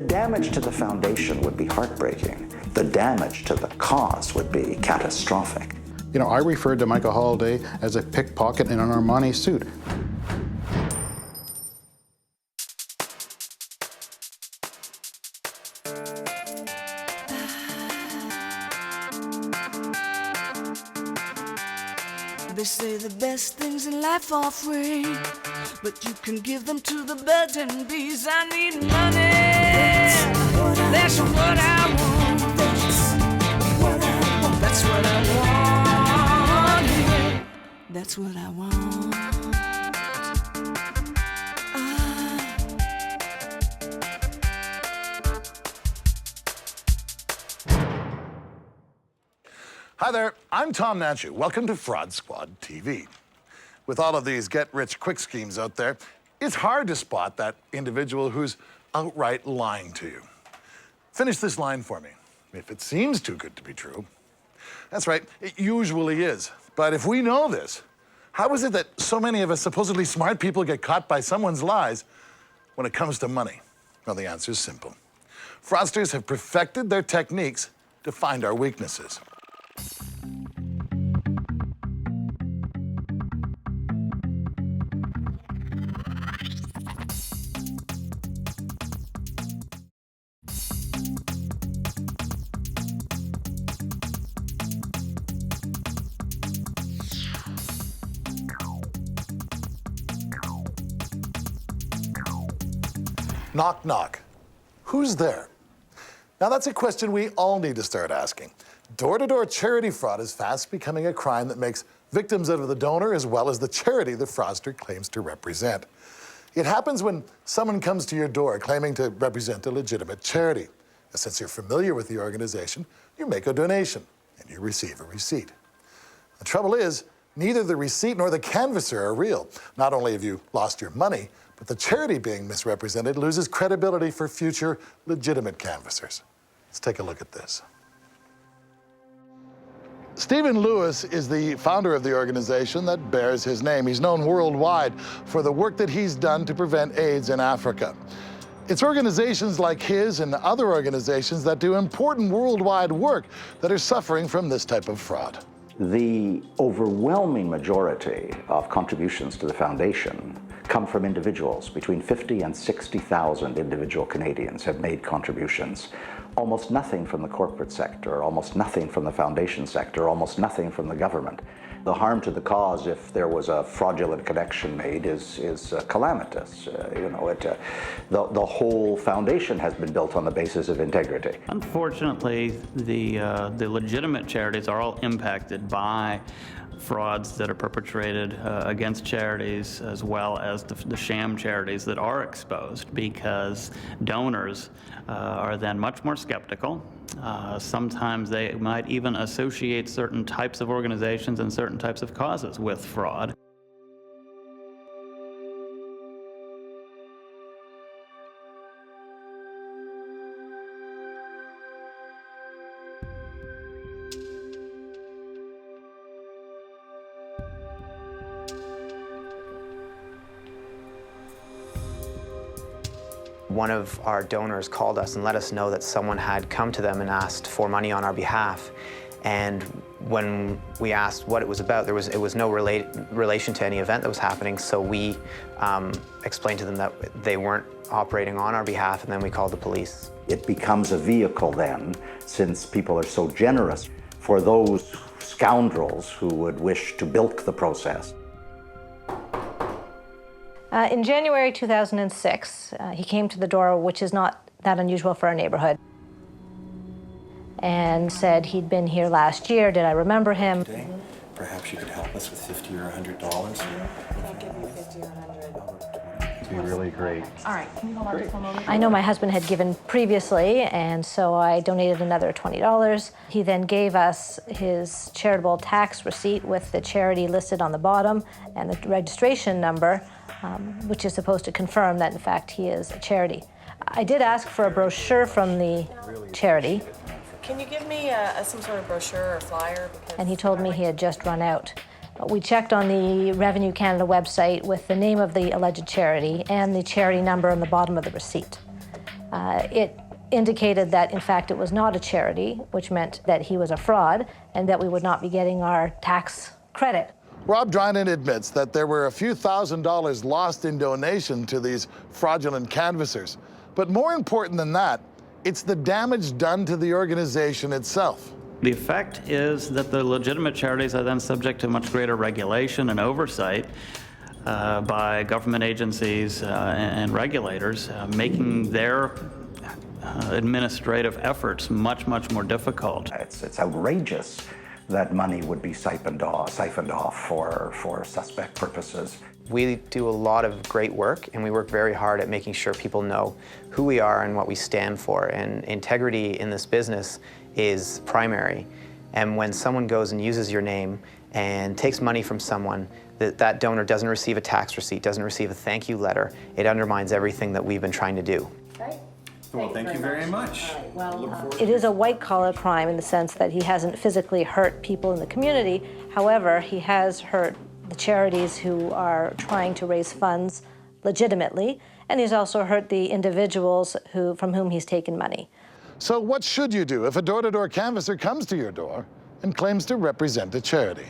damage to the foundation would be heartbreaking. The damage to the cause would be catastrophic. You know, I referred to Michael Holiday as a pickpocket in an Armani suit. They say the best things in life are free, but you can give them to the birds and bees. I need money. That's what I want. That's what I want. Yeah. That's what I want. Hi there, I'm Tom Natchu. Welcome to Fraud Squad TV. With all of these get-rich-quick schemes out there, it's hard to spot that individual who's outright lying to you. Finish this line for me. If it seems too good to be true. That's right, it usually is. But if we know this, how is it that so many of us supposedly smart people get caught by someone's lies when it comes to money? Well, the answer is simple. Fraudsters have perfected their techniques to find our weaknesses. Knock, knock. Who's there? Now, that's a question we all need to start asking. Door-to-door charity fraud is fast becoming a crime that makes victims out of the donor as well as the charity the fraudster claims to represent. It happens when someone comes to your door claiming to represent a legitimate charity. And since you're familiar with the organization, you make a donation and you receive a receipt. The trouble is, neither the receipt nor the canvasser are real. Not only have you lost your money, but the charity being misrepresented loses credibility for future legitimate canvassers. Let's take a look at this. Stephen Lewis is the founder of the organization that bears his name. He's known worldwide for the work that he's done to prevent AIDS in Africa. It's organizations like his and other organizations that do important worldwide work that are suffering from this type of fraud. The overwhelming majority of contributions to the foundation come from individuals. Between 50 and 60,000 individual Canadians have made contributions. Almost nothing from the corporate sector, almost nothing from the foundation sector, almost nothing from the government. The harm to the cause, if there was a fraudulent connection made, is calamitous. The whole foundation has been built on the basis of integrity. Unfortunately, the legitimate charities are all impacted by frauds that are perpetrated against charities, as well as the sham charities that are exposed, because donors are then much more skeptical. Sometimes they might even associate certain types of organizations and certain types of causes with fraud. One of our donors called us and let us know that someone had come to them and asked for money on our behalf. And when we asked what it was about, it was no relation to any event that was happening, so we explained to them that they weren't operating on our behalf, and then we called the police. It becomes a vehicle then, since people are so generous, for those scoundrels who would wish to bilk the process. In January 2006, he came to the door, which is not that unusual for our neighborhood, and said he'd been here last year. Did I remember him? Today, perhaps you could help us with $50 or $100. I'll give you 50 or 100. It'd be really great. All right, can you hold on just one moment? I know my husband had given previously, and so I donated another $20. He then gave us his charitable tax receipt with the charity listed on the bottom and the registration number, which is supposed to confirm that, in fact, he is a charity. I did ask for a brochure from the charity. Can you give me some sort of brochure or flyer? And he told me he had just run out. We checked on the Revenue Canada website with the name of the alleged charity and the charity number on the bottom of the receipt. It indicated that, in fact, it was not a charity, which meant that he was a fraud and that we would not be getting our tax credit. Rob Drynan admits that there were a few $1,000s lost in donation to these fraudulent canvassers. But more important than that, it's the damage done to the organization itself. The effect is that the legitimate charities are then subject to much greater regulation and oversight by government agencies and regulators, making their administrative efforts much, much more difficult. It's outrageous that money would be siphoned off for suspect purposes. We do a lot of great work, and we work very hard at making sure people know who we are and what we stand for. And integrity in this business is primary. And when someone goes and uses your name and takes money from someone, that donor doesn't receive a tax receipt, doesn't receive a thank you letter, it undermines everything that we've been trying to do. Okay. Well, thank you very much. It is a white-collar crime in the sense that he hasn't physically hurt people in the community. However, he has hurt the charities who are trying to raise funds legitimately, and he's also hurt the individuals from whom he's taken money. So what should you do if a door-to-door canvasser comes to your door and claims to represent a charity?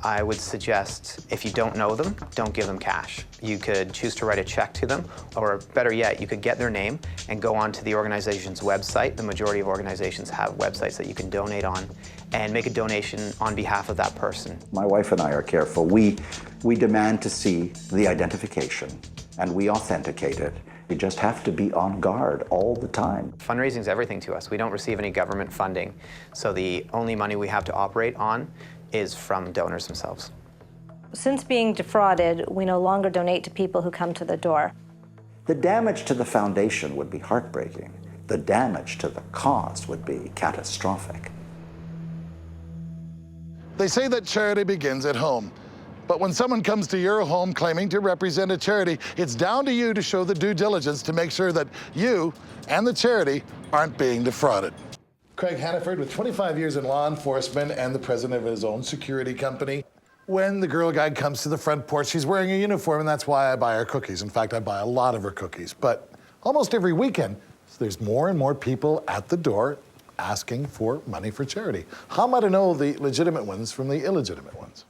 I would suggest, if you don't know them, don't give them cash. You could choose to write a check to them, or better yet, you could get their name and go onto the organization's website. The majority of organizations have websites that you can donate on, and make a donation on behalf of that person. My wife and I are careful. We demand to see the identification, and we authenticate it. You just have to be on guard all the time. Fundraising is everything to us. We don't receive any government funding, so the only money we have to operate on is from donors themselves. Since being defrauded, we no longer donate to people who come to the door. The damage to the foundation would be heartbreaking. The damage to the cause would be catastrophic. They say that charity begins at home. But when someone comes to your home claiming to represent a charity, it's down to you to show the due diligence to make sure that you and the charity aren't being defrauded. Craig Hannaford, with 25 years in law enforcement and the president of his own security company. When the girl guide comes to the front porch, she's wearing a uniform, and that's why I buy her cookies. In fact, I buy a lot of her cookies. But almost every weekend, there's more and more people at the door asking for money for charity. How am I to know the legitimate ones from the illegitimate ones?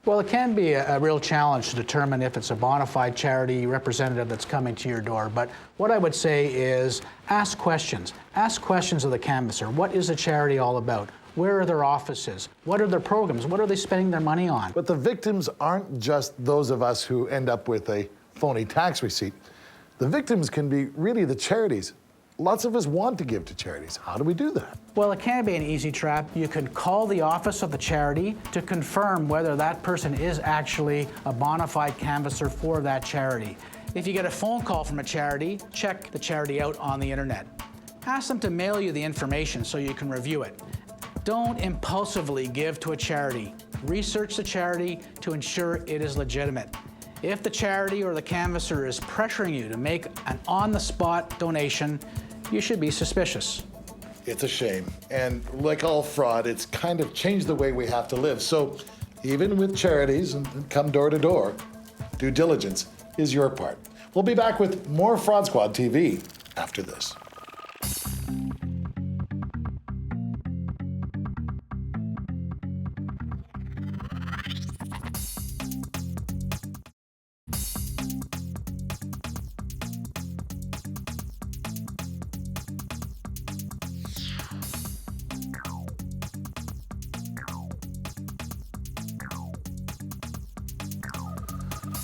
Well, it can be a real challenge to determine if it's a bona fide charity representative that's coming to your door. But what I would say is ask questions. Ask questions of the canvasser. What is the charity all about? Where are their offices? What are their programs? What are they spending their money on? But the victims aren't just those of us who end up with a phony tax receipt. The victims can be really the charities. Lots of us want to give to charities. How do we do that? Well, it can be an easy trap. You can call the office of the charity to confirm whether that person is actually a bona fide canvasser for that charity. If you get a phone call from a charity, check the charity out on the internet. Ask them to mail you the information so you can review it. Don't impulsively give to a charity. Research the charity to ensure it is legitimate. If the charity or the canvasser is pressuring you to make an on-the-spot donation, you should be suspicious. It's a shame. And like all fraud, it's kind of changed the way we have to live. So even with charities and come door to door, due diligence is your part. We'll be back with more Fraud Squad TV after this.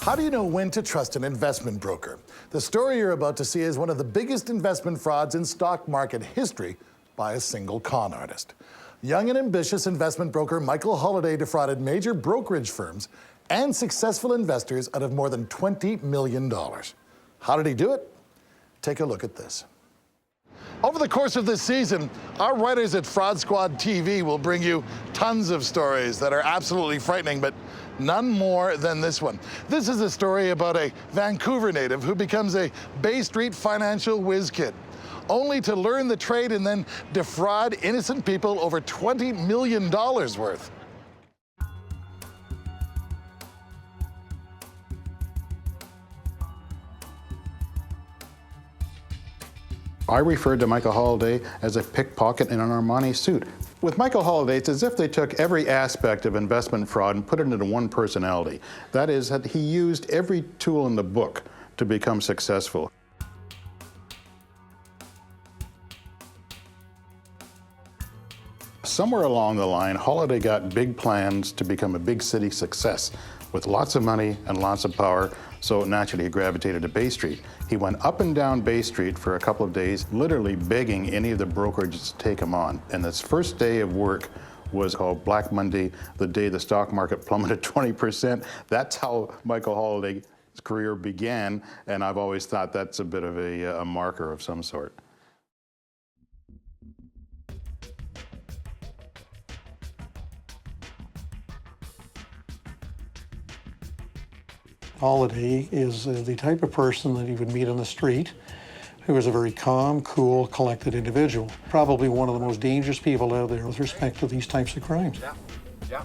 How do you know when to trust an investment broker? The story you're about to see is one of the biggest investment frauds in stock market history by a single con artist. Young and ambitious investment broker Michael Holliday defrauded major brokerage firms and successful investors out of more than $20 million. How did he do it? Take a look at this. Over the course of this season, our writers at Fraud Squad TV will bring you tons of stories that are absolutely frightening, but none more than this one. This is a story about a Vancouver native who becomes a Bay Street financial whiz kid, only to learn the trade and then defraud innocent people over $20 million worth. I referred to Michael Holiday as a pickpocket in an Armani suit. With Michael Holiday, it's as if they took every aspect of investment fraud and put it into one personality. That is, that he used every tool in the book to become successful. Somewhere along the line, Holiday got big plans to become a big city success with lots of money and lots of power, so naturally he gravitated to Bay Street. He went up and down Bay Street for a couple of days, literally begging any of the brokerages to take him on. And this first day of work was called Black Monday, the day the stock market plummeted 20%. That's how Michael Holiday's career began, and I've always thought that's a bit of a marker of some sort. Holiday is the type of person that you would meet on the street who is a very calm, cool, collected individual. Probably one of the most dangerous people out there with respect to these types of crimes. Yeah.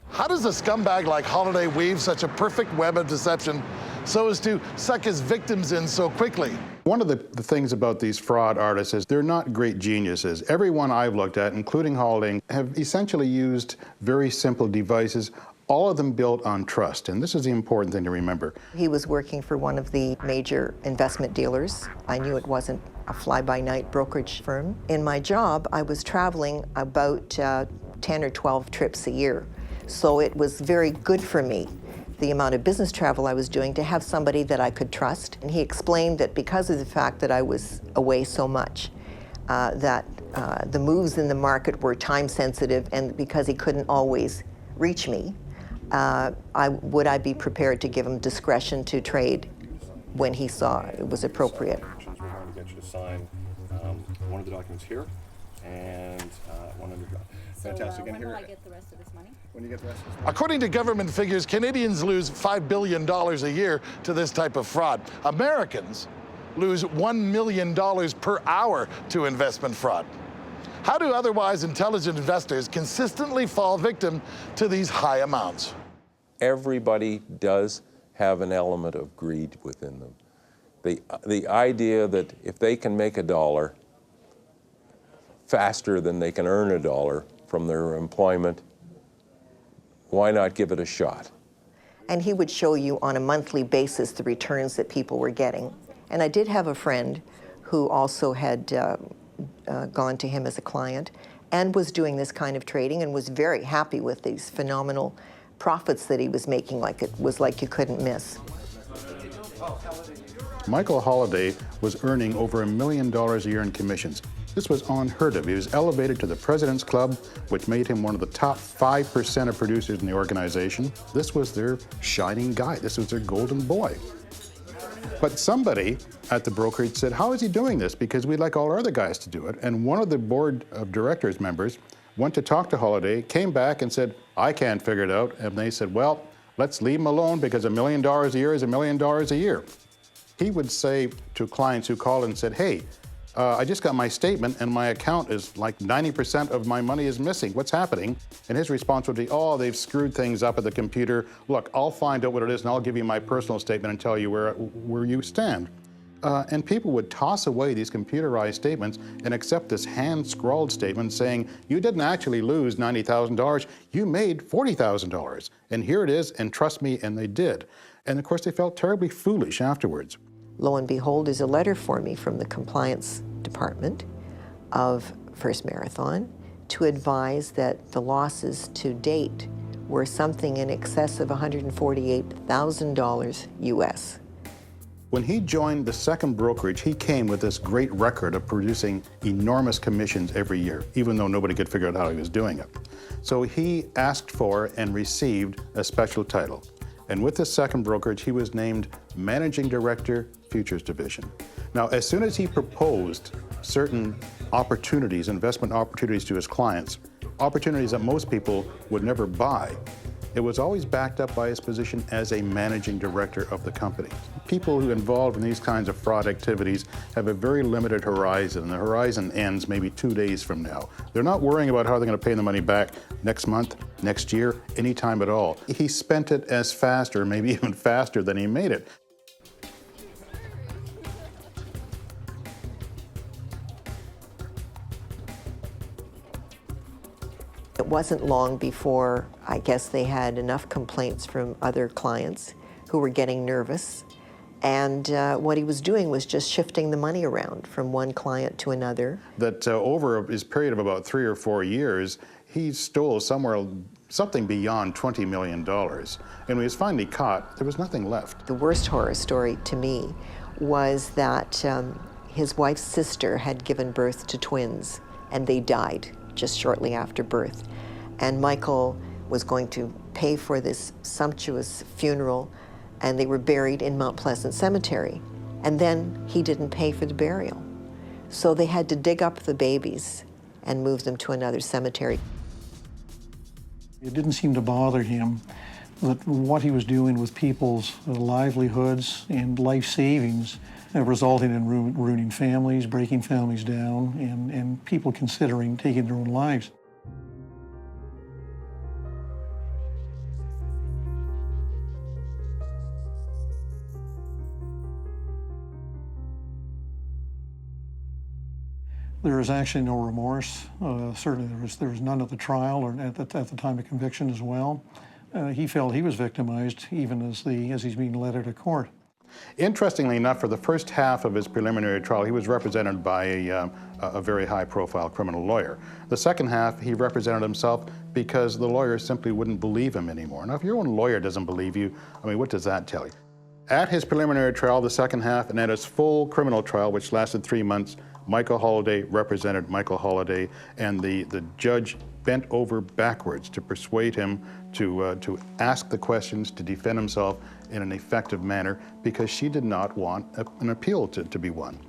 How does a scumbag like Holiday weave such a perfect web of deception so as to suck his victims in so quickly? One of the things about these fraud artists is they're not great geniuses. Everyone I've looked at, including Holiday, have essentially used very simple devices, all of them built on trust, and this is the important thing to remember. He was working for one of the major investment dealers. I knew it wasn't a fly-by-night brokerage firm. In my job, I was traveling about 10 or 12 trips a year, so it was very good for me, the amount of business travel I was doing, to have somebody that I could trust. And he explained that because of the fact that I was away so much, that the moves in the market were time sensitive, and because he couldn't always reach me, would I be prepared to give him discretion to trade when he saw it was appropriate? We're going to get you to sign one of the documents here and one under. Fantastic. When will I get the rest of this money? When you get the rest of this money. According to government figures, Canadians lose $5 billion a year to this type of fraud. Americans lose $1 million per hour to investment fraud. How do otherwise intelligent investors consistently fall victim to these high amounts? Everybody does have an element of greed within them. The idea that if they can make a dollar faster than they can earn a dollar from their employment, why not give it a shot? And he would show you on a monthly basis the returns that people were getting. And I did have a friend who also had gone to him as a client and was doing this kind of trading and was very happy with these phenomenal profits that he was making. Like it was like you couldn't miss. Michael Holiday was earning over $1 million a year in commissions. This was unheard of. He was elevated to the President's Club, which made him one of the top 5% of producers in the organization. This was their shining guy. This was their golden boy. But somebody at the brokerage said, how is he doing this? Because we'd like all our other guys to do it. And one of the board of directors members went to talk to Holiday, came back and said, I can't figure it out. And they said, well, let's leave him alone because $1 million a year is $1 million a year. He would say to clients who called and said, hey, I just got my statement and my account is like 90% of my money is missing. What's happening? And his response would be, oh, they've screwed things up at the computer. Look, I'll find out what it is and I'll give you my personal statement and tell you where you stand. And people would toss away these computerized statements and accept this hand-scrawled statement saying, you didn't actually lose $90,000, you made $40,000. And here it is, and trust me, and they did. And of course, they felt terribly foolish afterwards. Lo and behold, there's a letter for me from the compliance department of First Marathon to advise that the losses to date were something in excess of $148,000 US. When he joined the second brokerage, he came with this great record of producing enormous commissions every year, even though nobody could figure out how he was doing it. So he asked for and received a special title. And with the second brokerage, he was named Managing Director, Futures Division. Now, as soon as he proposed certain opportunities, investment opportunities to his clients, opportunities that most people would never buy, it was always backed up by his position as a managing director of the company. People who are involved in these kinds of fraud activities have a very limited horizon, and the horizon ends maybe 2 days from now. They're not worrying about how they're going to pay the money back next month, next year, anytime at all. He spent it as fast, or maybe even faster than he made it. It wasn't long before I guess they had enough complaints from other clients who were getting nervous. And what he was doing was just shifting the money around from one client to another. That over his period of about 3 or 4 years, he stole something beyond $20 million. And when he was finally caught, there was nothing left. The worst horror story to me was that his wife's sister had given birth to twins, and they died just shortly after birth. And Michael was going to pay for this sumptuous funeral, and they were buried in Mount Pleasant Cemetery. And then he didn't pay for the burial. So they had to dig up the babies and move them to another cemetery. It didn't seem to bother him that what he was doing with people's livelihoods and life savings resulting in ruining families, breaking families down, and people considering taking their own lives. There is actually no remorse. Certainly there was none at the trial or at the time of conviction as well. He felt he was victimized even as he's being led out of court. Interestingly enough, for the first half of his preliminary trial, he was represented by a very high-profile criminal lawyer. The second half, he represented himself because the lawyer simply wouldn't believe him anymore. Now, if your own lawyer doesn't believe you, I mean, what does that tell you? At his preliminary trial, the second half, and at his full criminal trial, which lasted 3 months, Michael Holliday represented Michael Holliday, and the judge bent over backwards to persuade him to ask the questions, to defend himself in an effective manner, because she did not want an appeal to be won.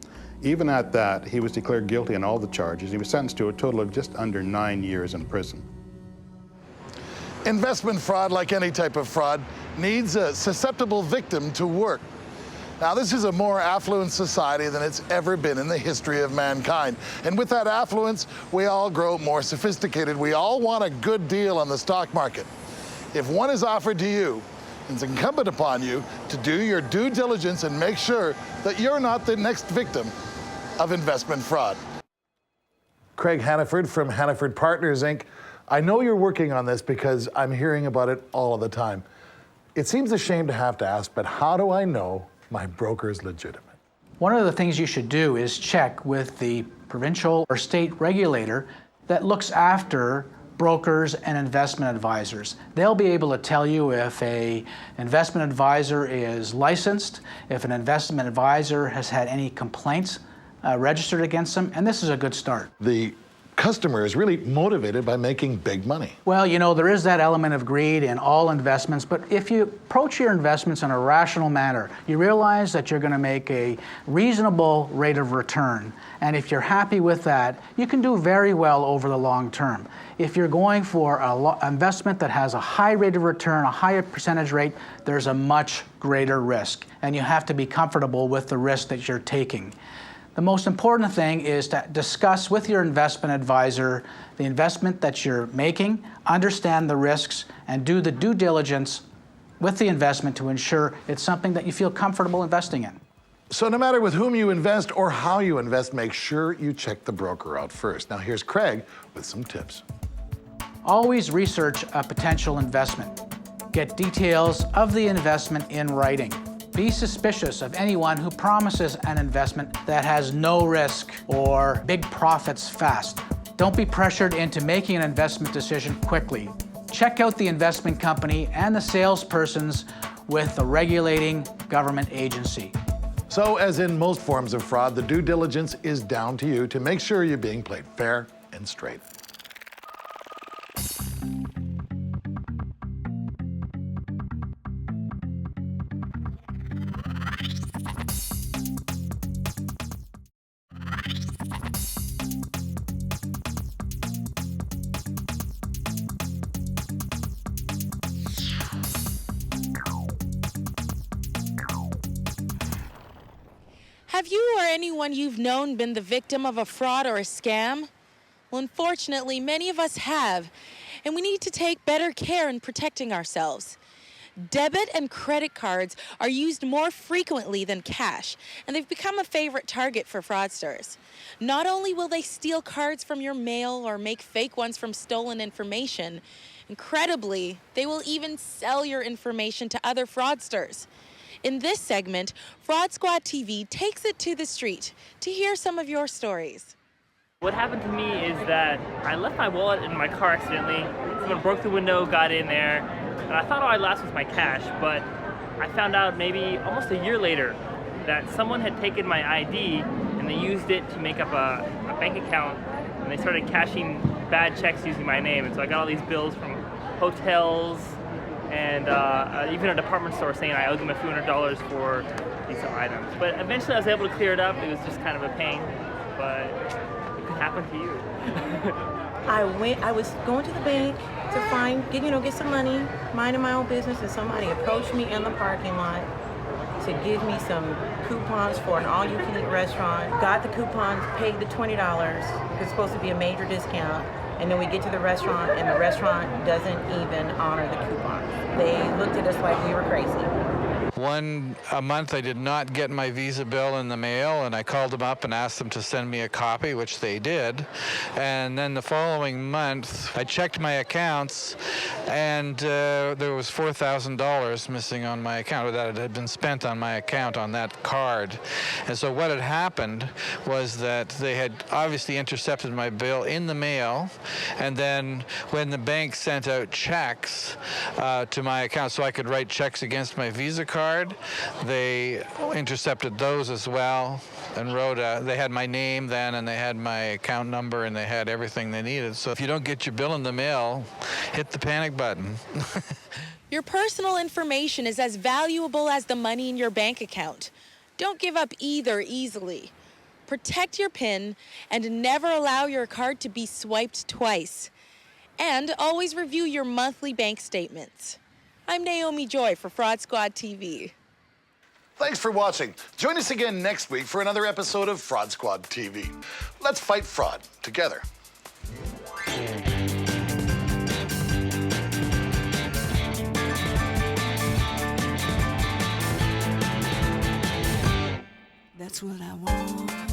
Even at that, he was declared guilty on all the charges. He was sentenced to a total of just under 9 years in prison. Investment fraud, like any type of fraud, needs a susceptible victim to work. Now, this is a more affluent society than it's ever been in the history of mankind. And with that affluence, we all grow more sophisticated. We all want a good deal on the stock market. If one is offered to you, it's incumbent upon you to do your due diligence and make sure that you're not the next victim of investment fraud. Craig Hannaford from Hannaford Partners, Inc. I know you're working on this because I'm hearing about it all of the time. It seems a shame to have to ask, but how do I know my broker is legitimate? One of the things you should do is check with the provincial or state regulator that looks after brokers and investment advisors. They'll be able to tell you if an investment advisor is licensed, if an investment advisor has had any complaints registered against them, and this is a good start. The customer is really motivated by making big money. Well, you know, there is that element of greed in all investments, but if you approach your investments in a rational manner, you realize that you're going to make a reasonable rate of return. And if you're happy with that, you can do very well over the long term. If you're going for an investment that has a high rate of return, a higher percentage rate, there's a much greater risk. And you have to be comfortable with the risk that you're taking. The most important thing is to discuss with your investment advisor the investment that you're making, understand the risks, and do the due diligence with the investment to ensure it's something that you feel comfortable investing in. So no matter with whom you invest or how you invest, make sure you check the broker out first. Now here's Craig with some tips. Always research a potential investment. Get details of the investment in writing. Be suspicious of anyone who promises an investment that has no risk or big profits fast. Don't be pressured into making an investment decision quickly. Check out the investment company and the salespersons with the regulating government agency. So, as in most forms of fraud, the due diligence is down to you to make sure you're being played fair and straight. Have you or anyone you've known been the victim of a fraud or a scam? Well, unfortunately, many of us have, and we need to take better care in protecting ourselves. Debit and credit cards are used more frequently than cash, and they've become a favorite target for fraudsters. Not only will they steal cards from your mail or make fake ones from stolen information, incredibly, they will even sell your information to other fraudsters. In this segment, Fraud Squad TV takes it to the street to hear some of your stories. What happened to me is that I left my wallet in my car accidentally. Someone broke the window, got in there, and I thought all I lost was my cash, but I found out maybe almost a year later that someone had taken my ID and they used it to make up a bank account, and they started cashing bad checks using my name. And so I got all these bills from hotels and even a department store saying I owed them a few $100 for these items. But eventually I was able to clear it up. It was just kind of a pain, but it could happen to you. I was going to the bank to get some money, minding my own business, and somebody approached me in the parking lot to give me some coupons for an all-you-can-eat restaurant. Got the coupons, paid the $20. It's supposed to be a major discount. And then we get to the restaurant, and the restaurant doesn't even honor the coupon. They looked at us like we were crazy. A month I did not get my Visa bill in the mail, and I called them up and asked them to send me a copy, which they did. And then the following month, I checked my accounts, and there was $4,000 missing on my account, that had been spent on my account on that card. And so what had happened was that they had obviously intercepted my bill in the mail, and then when the bank sent out checks to my account so I could write checks against my Visa card, they intercepted those as well and wrote they had my name then, and they had my account number, and they had everything they needed. So if you don't get your bill in the mail, hit the panic button. Your personal information is as valuable as the money in your bank account. Don't give up either easily. Protect your PIN and never allow your card to be swiped twice. And always review your monthly bank statements. I'm Naomi Joy for Fraud Squad TV. Thanks for watching. Join us again next week for another episode of Fraud Squad TV. Let's fight fraud together. That's what I want.